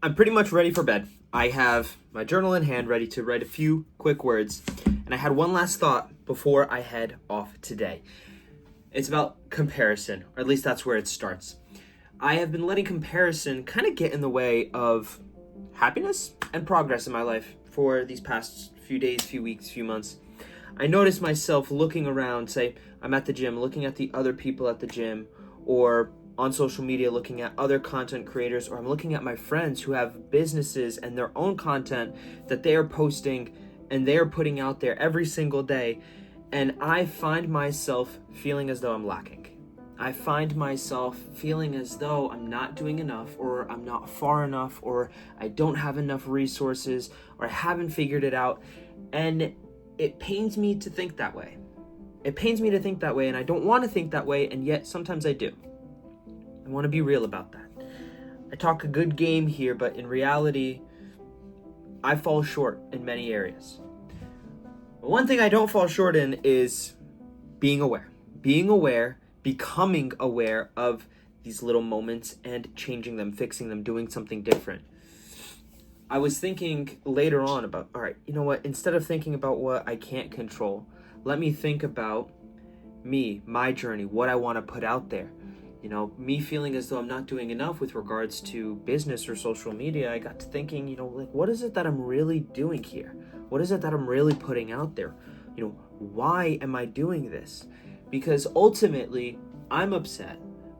I'm pretty much ready for bed. I have my journal in hand, ready to write a few quick words. And I had one last thought before I head off today. It's about comparison, or at least that's where it starts. I have been letting comparison kind of get in the way of happiness and progress in my life for these past few days, few weeks, few months. I notice myself looking around, say, I'm at the gym, looking at the other people at the gym, or on social media, looking at other content creators, or I'm looking at my friends who have businesses and their own content that they are posting and they are putting out there every single day. And I find myself feeling as though I'm lacking. I find myself feeling as though I'm not doing enough, or I'm not far enough, or I don't have enough resources, or I haven't figured it out. And it pains me to think that way. It pains me to think that way, and I don't want to think that way, and yet sometimes I do. I want to be real about that. I talk a good game here, but in reality, I fall short in many areas. But one thing I don't fall short in is being aware. Being aware, becoming aware of these little moments and changing them, fixing them, doing something different. I was thinking later on about, all right, you know what? Instead of thinking about what I can't control, let me think about me, my journey, what I want to put out there. You know, me feeling as though I'm not doing enough with regards to business or social media. I got to thinking, like, what is it that I'm really doing here? What is it that I'm really putting out there? Why am I doing this? Because ultimately, I'm upset,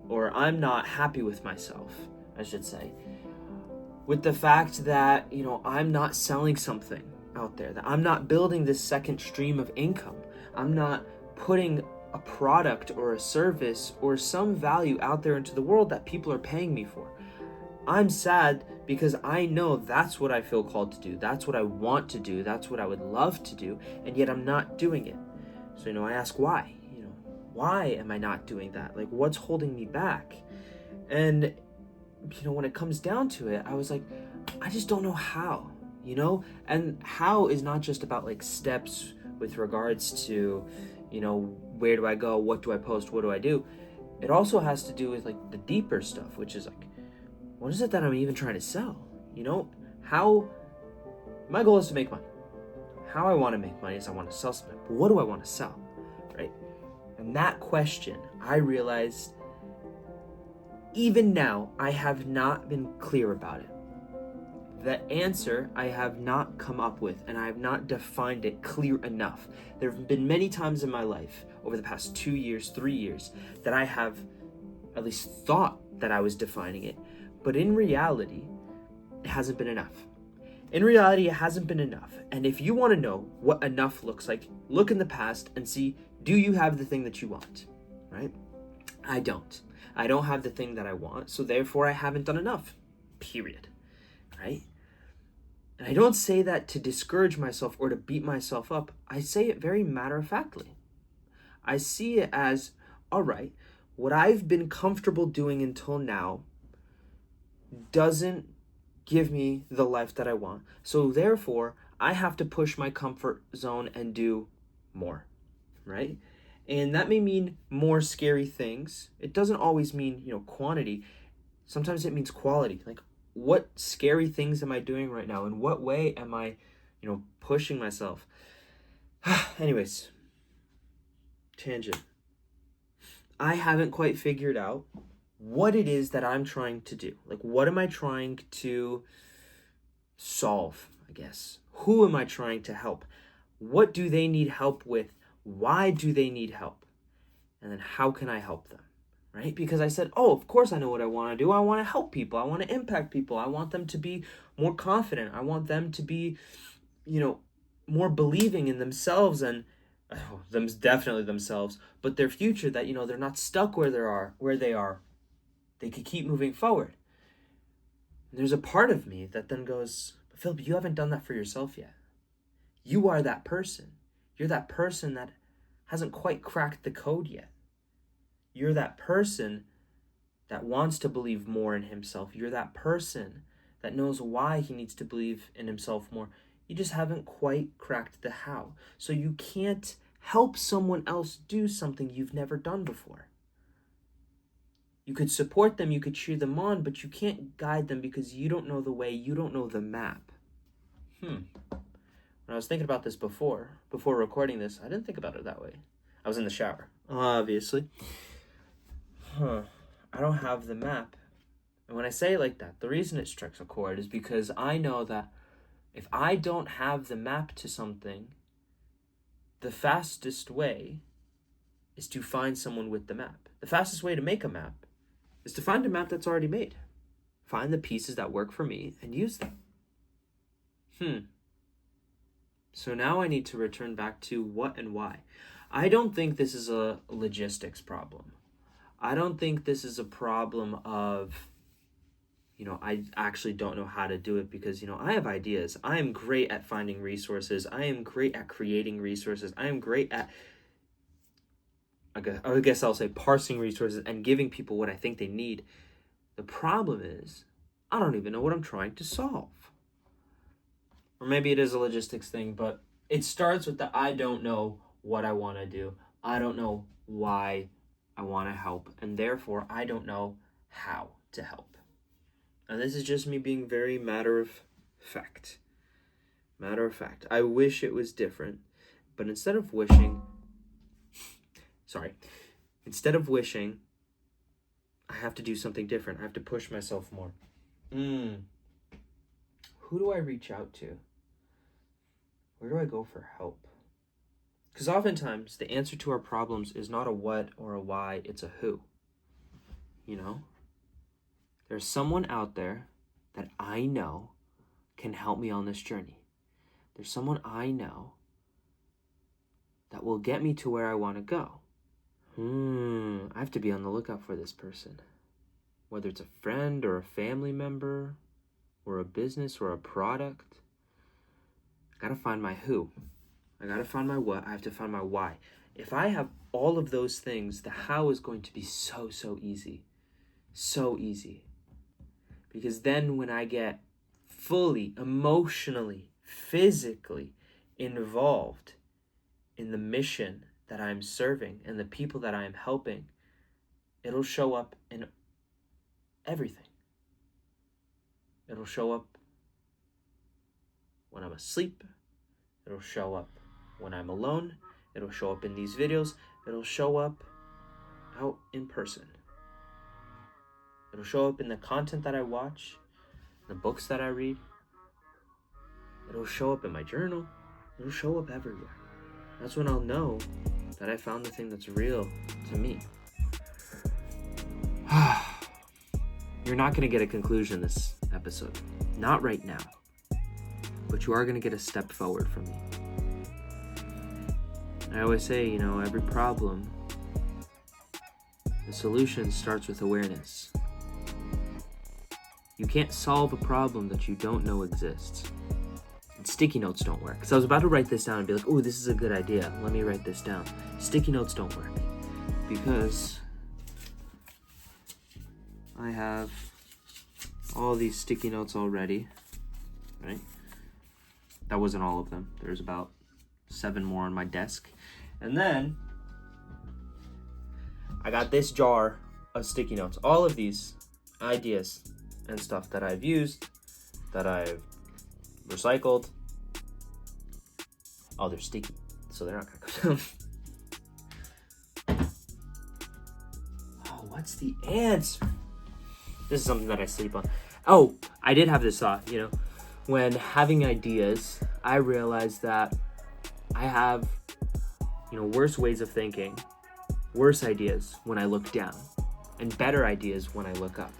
or I'm not happy with myself, I should say, with the fact that, I'm not selling something out there, that I'm not building this second stream of income. I'm not putting a product or a service or some value out there into the world that people are paying me for. I'm sad because I know that's what I feel called to do. That's what I want to do. That's what I would love to do. And yet I'm not doing it. So, I ask why. Why am I not doing that? Like, what's holding me back? And when it comes down to it, I was like, I just don't know how, and how is not just about like steps with regards to, where do I go? What do I post? What do I do? It also has to do with like the deeper stuff, which is like, what is it that I'm even trying to sell? How my goal is to make money. How I want to make money is I want to sell something. But what do I want to sell? Right? And that question, I realized even now, I have not been clear about it. The answer I have not come up with, and I have not defined it clear enough. There have been many times in my life, over the past 2 years, 3 years, that I have at least thought that I was defining it. But in reality, it hasn't been enough. In reality, it hasn't been enough. And if you want to know what enough looks like, look in the past and see, do you have the thing that you want, right? I don't. I don't have the thing that I want, so therefore I haven't done enough, period, right? And I don't say that to discourage myself or to beat myself up. I say it very matter-of-factly. I see it as, all right, what I've been comfortable doing until now doesn't give me the life that I want, so therefore I have to push my comfort zone and do more, right? And that may mean more scary things. It doesn't always mean, quantity. Sometimes it means quality. Like, what scary things am I doing right now? In what way am I, pushing myself? Anyways, tangent. I haven't quite figured out what it is that I'm trying to do. Like, what am I trying to solve, I guess? Who am I trying to help? What do they need help with? Why do they need help? And then how can I help them? Right? Because I said, oh, of course I know what I want to do. I want to help people. I want to impact people. I want them to be more confident. I want them to be, more believing in themselves and definitely themselves, but their future, that, they're not stuck where they are. They could keep moving forward. And there's a part of me that then goes, Philip, you haven't done that for yourself yet. You are that person. You're that person that hasn't quite cracked the code yet. You're that person that wants to believe more in himself. You're that person that knows why he needs to believe in himself more. You just haven't quite cracked the how. So you can't help someone else do something you've never done before. You could support them, you could cheer them on, but you can't guide them because you don't know the way, you don't know the map. When I was thinking about this before recording this, I didn't think about it that way. I was in the shower, obviously. I don't have the map. And when I say it like that, the reason it strikes a chord is because I know that if I don't have the map to something, the fastest way is to find someone with the map. The fastest way to make a map is to find a map that's already made. Find the pieces that work for me and use them. So now I need to return back to what and why. I don't think this is a logistics problem. I don't think this is a problem of, I actually don't know how to do it because, I have ideas. I am great at finding resources. I am great at creating resources. I am great at, I guess I'll say, parsing resources and giving people what I think they need. The problem is, I don't even know what I'm trying to solve. Or maybe it is a logistics thing, but it starts with the I don't know what I want to do. I don't know why I want to help, and therefore I don't know how to help. And this is just me being very matter of fact. I wish it was different, but instead of wishing, I have to do something different. I have to push myself more. Who do I reach out to? Where do I go for help? Because oftentimes the answer to our problems is not a what or a why, it's a who. There's someone out there that I know can help me on this journey. There's someone I know that will get me to where I want to go. I have to be on the lookout for this person. Whether it's a friend or a family member or a business or a product. I gotta find my who. I gotta find my what. I have to find my why. If I have all of those things, the how is going to be so easy. So easy. Because then when I get fully, emotionally, physically involved in the mission that I'm serving and the people that I am helping, it'll show up in everything. It'll show up when I'm asleep. It'll show up when I'm alone. It'll show up in these videos. It'll show up out in person. It'll show up in the content that I watch, the books that I read. It'll show up in my journal. It'll show up everywhere. That's when I'll know that I found the thing that's real to me. You're not going to get a conclusion this episode. Not right now. But you are going to get a step forward from me. I always say, every problem, the solution starts with awareness. You can't solve a problem that you don't know exists. And sticky notes don't work. So I was about to write this down and be like, oh, this is a good idea. Let me write this down. Sticky notes don't work. Because I have all these sticky notes already, right? That wasn't all of them. There's about 7 more on my desk. And then I got this jar of sticky notes. All of these ideas and stuff that I've used, that I've recycled. Oh, they're sticky, so they're not gonna go down. Oh, what's the answer? This is something that I sleep on. Oh, I did have this thought, when having ideas, I realized that I have, worse ways of thinking, worse ideas when I look down, and better ideas when I look up.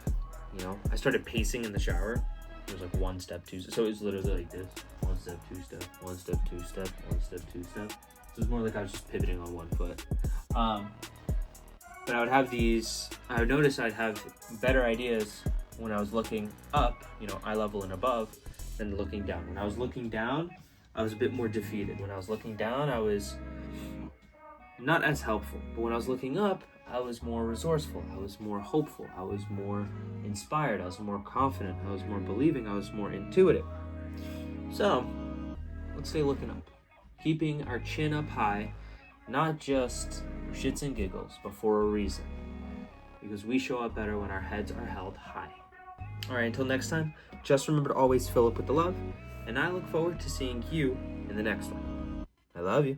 I started pacing in the shower. It was like 1 step, 2 step. So it was literally like this. 1 step, 2 step, 1 step, 2 step, 1 step, 2 step. So it was more like I was just pivoting on one foot. But I would have these, I would notice I'd have better ideas when I was looking up, eye level and above, than looking down. When I was looking down, I was a bit more defeated. When I was looking down, I was not as helpful. But when I was looking up, I was more resourceful. I was more hopeful. I was more inspired. I was more confident. I was more believing. I was more intuitive. So, let's say looking up. Keeping our chin up high, not just for shits and giggles, but for a reason. because we show up better when our heads are held high. All right, until next time, just remember to always fill up with the love, and I look forward to seeing you in the next one. I love you.